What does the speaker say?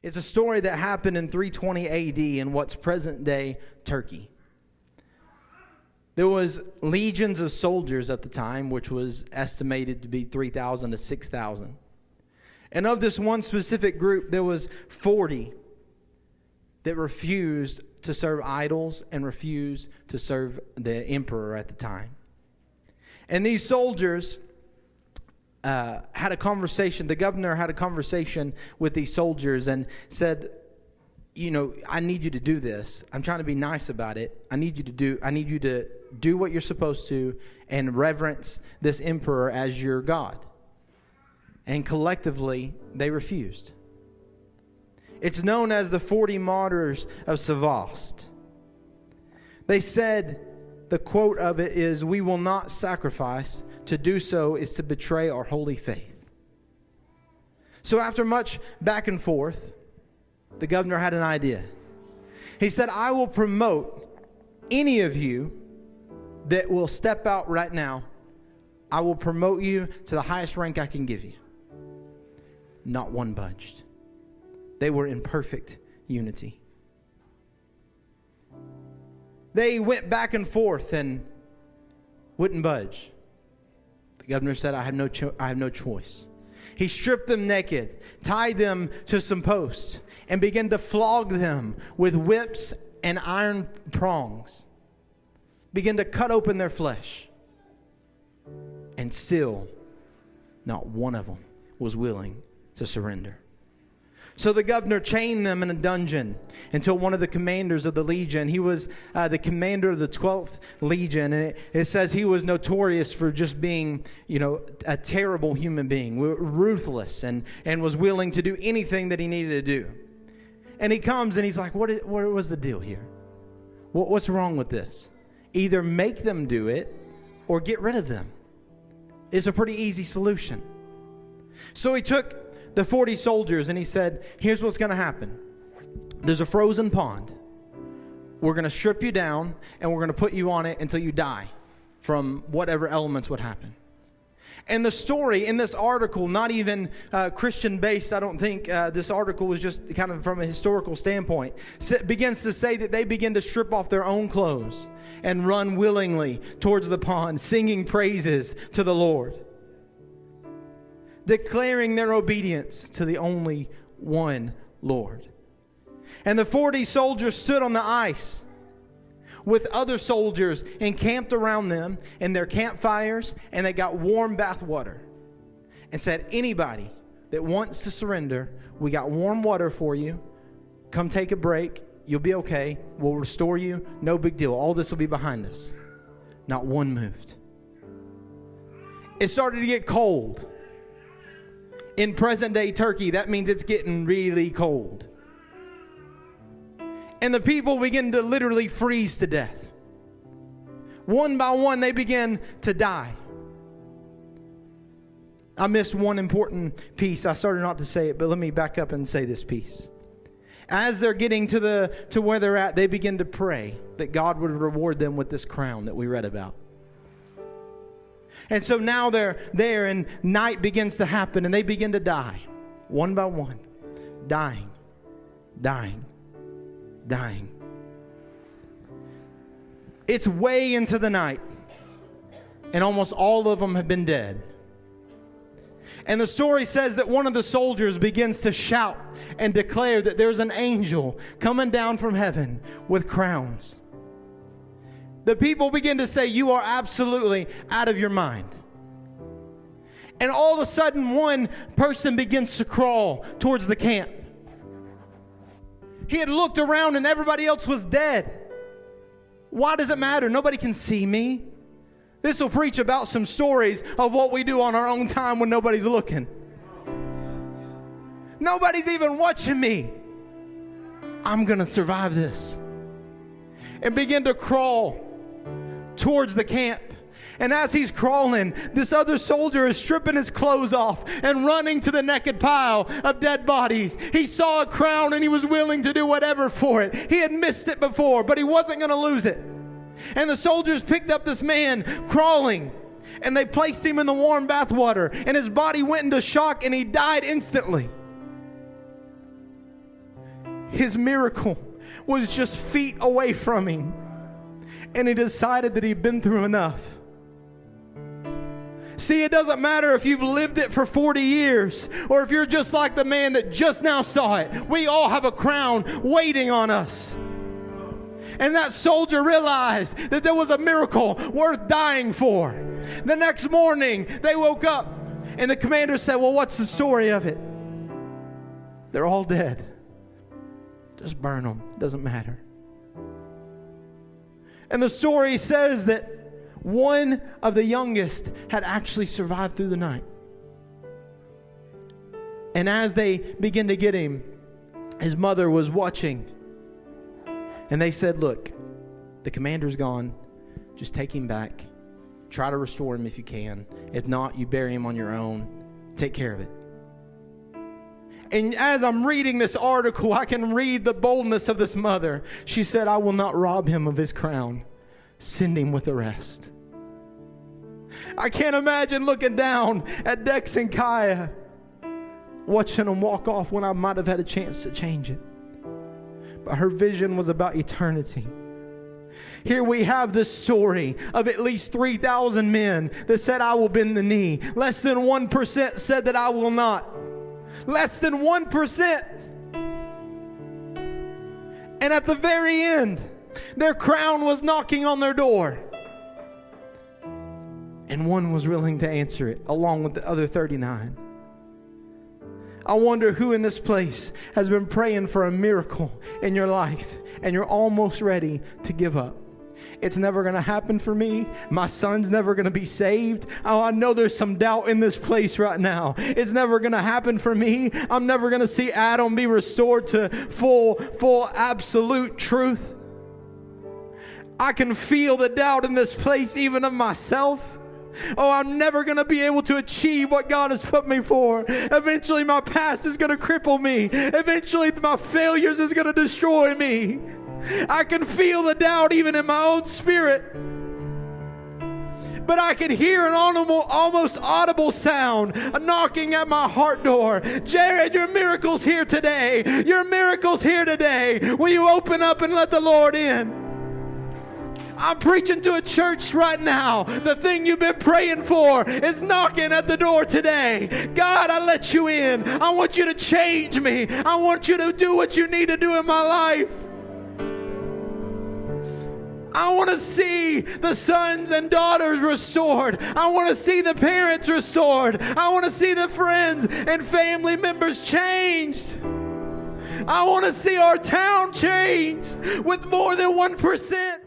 It's a story that happened in 320 AD in what's present-day Turkey. There was legions of soldiers at the time, which was estimated to be 3,000 to 6,000. And of this one specific group, there was 40 that refused to serve idols and refused to serve the emperor at the time. And these soldiers had a conversation. The governor had a conversation with these soldiers and said, I need you to do this. I'm trying to be nice about it. I need you to do what you're supposed to and reverence this emperor as your God. And collectively, they refused. It's known as the 40 Martyrs of Sevost. They said, the quote of it is, "We will not sacrifice. To do so is to betray our holy faith." So after much back and forth, the governor had an idea. He said, "I will promote any of you that will step out right now. I will promote you to the highest rank I can give you." Not one budged. They were in perfect unity. They went back and forth and wouldn't budge. The governor said, I have no choice. He stripped them naked, tied them to some posts, and began to flog them with whips and iron prongs. Began to cut open their flesh. And still, not one of them was willing to surrender. So the governor chained them in a dungeon until one of the commanders of the legion, he was the commander of the 12th Legion, and it says he was notorious for just being, a terrible human being, ruthless, and was willing to do anything that he needed to do. And he comes and he's like, what was the deal here? What's wrong with this? Either make them do it or get rid of them. It's a pretty easy solution. So he took the 40 soldiers and he said, here's what's going to happen. There's a frozen pond. We're going to strip you down and we're going to put you on it until you die from whatever elements would happen. And the story in this article, not even Christian based, I don't think this article was just kind of from a historical standpoint, begins to say that they begin to strip off their own clothes and run willingly towards the pond, singing praises to the Lord, declaring their obedience to the only one Lord. And the 40 soldiers stood on the ice with other soldiers encamped around them in their campfires, and they got warm bath water and said, anybody that wants to surrender, we got warm water for you. Come take a break. You'll be okay. We'll restore you. No big deal. All this will be behind us. Not one moved. It started to get cold. In present-day Turkey, that means it's getting really cold. And the people begin to literally freeze to death. One by one, they begin to die. I missed one important piece. I started not to say it, but let me back up and say this piece. As they're getting to where they're at, they begin to pray that God would reward them with this crown that we read about. And so now they're there and night begins to happen and they begin to die. One by one. Dying. Dying. Dying. It's way into the night. And almost all of them have been dead. And the story says that one of the soldiers begins to shout and declare that there's an angel coming down from heaven with crowns. The people begin to say, you are absolutely out of your mind. And all of a sudden, one person begins to crawl towards the camp. He had looked around and everybody else was dead. Why does it matter? Nobody can see me. This will preach about some stories of what we do on our own time when nobody's looking. Nobody's even watching me. I'm going to survive this. And begin to crawl towards the camp. And as he's crawling, this other soldier is stripping his clothes off and running to the naked pile of dead bodies. He saw a crown and he was willing to do whatever for it. He had missed it before, but he wasn't going to lose it. And the soldiers picked up this man crawling and they placed him in the warm bath water, and his body went into shock and he died instantly. his miracle was just feet away from him. And he decided that he'd been through enough. See, it doesn't matter if you've lived it for 40 years or if you're just like the man that just now saw it. We all have a crown waiting on us. And that soldier realized that there was a miracle worth dying for. The next morning, they woke up and the commander said, well, what's the story of it? They're all dead. Just burn them. It doesn't matter. And the story says that one of the youngest had actually survived through the night. And as they began to get him, his mother was watching. And they said, look, the commander's gone. Just take him back. Try to restore him if you can. If not, you bury him on your own. Take care of it. And as I'm reading this article, I can read the boldness of this mother. She said, I will not rob him of his crown. Send him with the rest. I can't imagine looking down at Dex and Kaya, watching them walk off when I might have had a chance to change it. But her vision was about eternity. Here we have this story of at least 3,000 men that said, I will bend the knee. Less than 1% said that I will not. Less than 1%. And at the very end, their crown was knocking on their door. And one was willing to answer it, along with the other 39. I wonder who in this place has been praying for a miracle in your life, and you're almost ready to give up. It's never going to happen for me. My son's never going to be saved. Oh, I know there's some doubt in this place right now. It's never going to happen for me. I'm never going to see Adam be restored to full absolute truth. I can feel the doubt in this place, even of myself. Oh, I'm never going to be able to achieve what God has put me for. Eventually my past is going to cripple me. Eventually my failures is going to destroy me. I can feel the doubt even in my own spirit. But I can hear an almost audible sound knocking at my heart door. Jared, your miracle's here today. Your miracle's here today. Will you open up and let the Lord in? I'm preaching to a church right now. The thing you've been praying for is knocking at the door today. God, I let you in. I want you to change me. I want you to do what you need to do in my life. I want to see the sons and daughters restored. I want to see the parents restored. I want to see the friends and family members changed. I want to see our town changed with more than 1%.